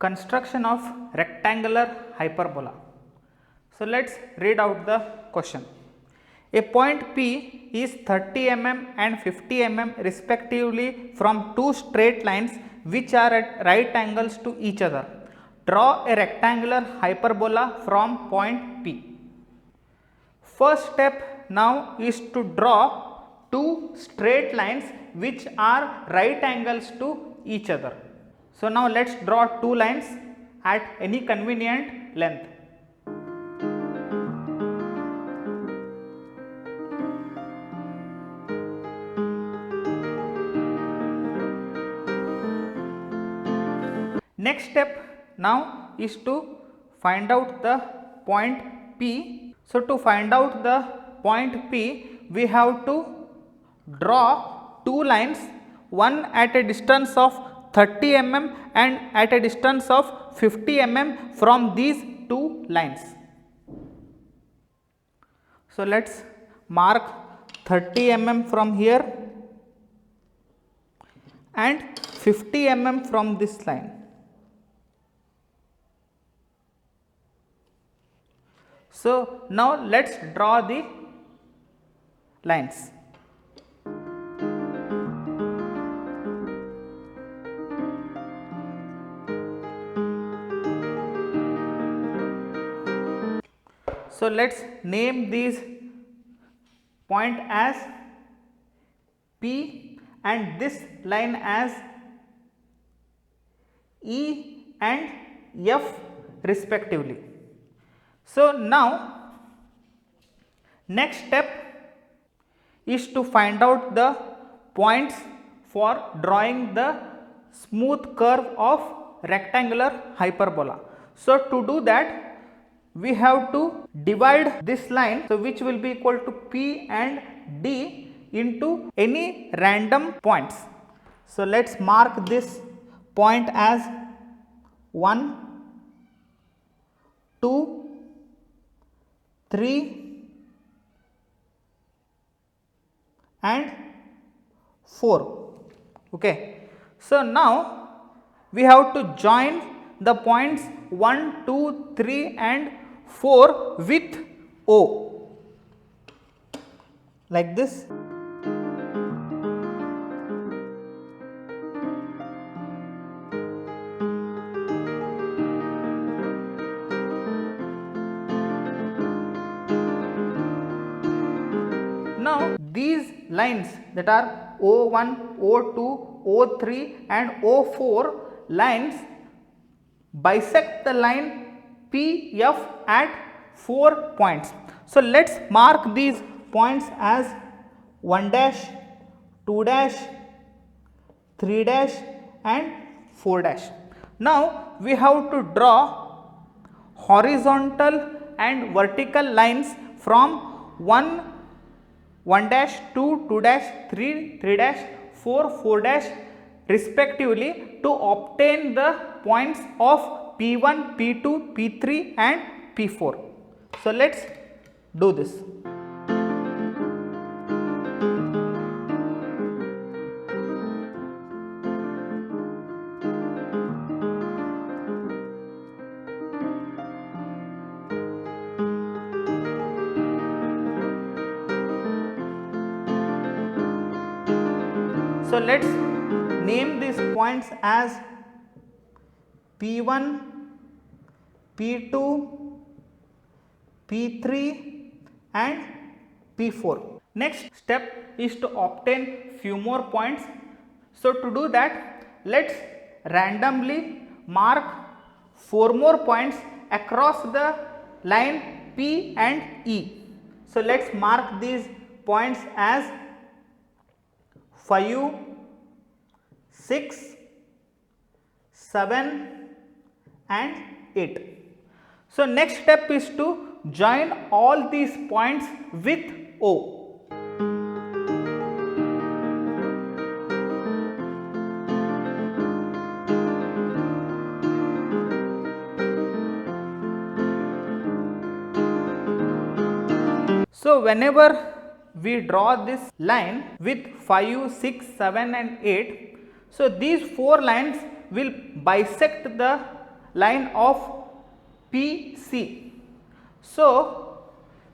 construction of rectangular hyperbola. So let's read out the question. A point P is 30 mm and 50 mm respectively from two straight lines which are at right angles to each other. Draw a rectangular hyperbola from point P. First step now is to draw two straight lines which are right angles to each other. So now let's draw two lines at any convenient length. Next step now is to find out the point P. So to find out the point P, we have to draw two lines, one at a distance of 30 mm and at a distance of 50 mm from these two lines. So let's mark 30 mm from here and 50 mm from this line. So now let's draw the lines. So let's name these point as P and this line as E and F respectively. So now next step is to find out the points for drawing the smooth curve of rectangular hyperbola. So to do that, we have to divide this line, so which will be equal to P and D into any random points. So let's mark this point as 1, 2, 3 and 4. Okay. So now we have to join the points 1, 2, 3 and 4 with O, like this. Now these lines that are O1, O2, O3 and O4 lines bisect the line PF at 4 points. So let's mark these points as 1 dash, 2 dash, 3 dash and 4 dash. Now we have to draw horizontal and vertical lines from 1 dash, 2 dash, 3 dash, 4 dash respectively to obtain the points of P1, P2, P3 and P4. So let's do this. So let's name these points as P1, P2, P3 and P4. Next step is to obtain few more points. So to do that, let's randomly mark 4 more points across the line P and E. So let's mark these points as 5, 6, 7 and 8. So next step is to join all these points with O. So whenever we draw this line with 5, 6, 7 and 8, so these 4 lines will bisect the line of PC. So,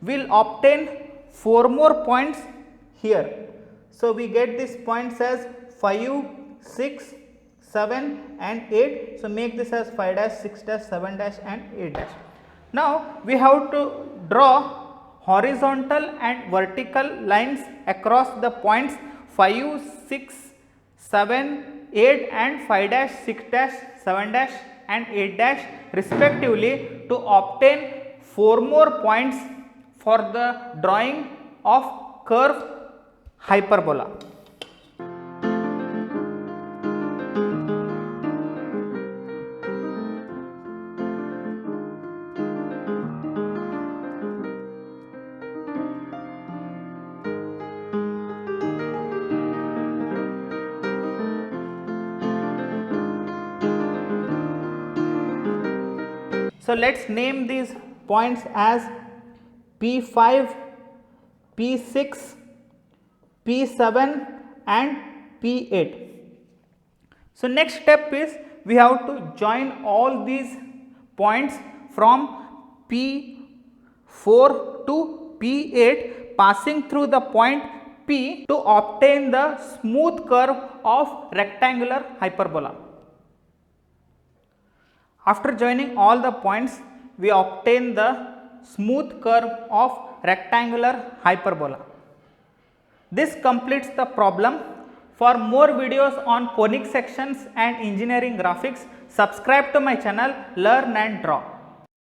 we will obtain 4 more points here. So, we get these points as 5, 6, 7 and 8. So, make this as 5 dash, 6 dash, 7 dash and 8 dash. Now, we have to draw horizontal and vertical lines across the points 5, 6, 7, 8 and 5 dash, 6 dash, 7 dash and 8 dash respectively to obtain 4 more points for the drawing of curve hyperbola. So, let us name these points as P5, P6, P7 and P8. So, next step is we have to join all these points from P4 to P8 passing through the point P to obtain the smooth curve of rectangular hyperbola. After joining all the points, we obtain the smooth curve of rectangular hyperbola. This completes the problem. For more videos on conic sections and engineering graphics, subscribe to my channel Learn and Draw.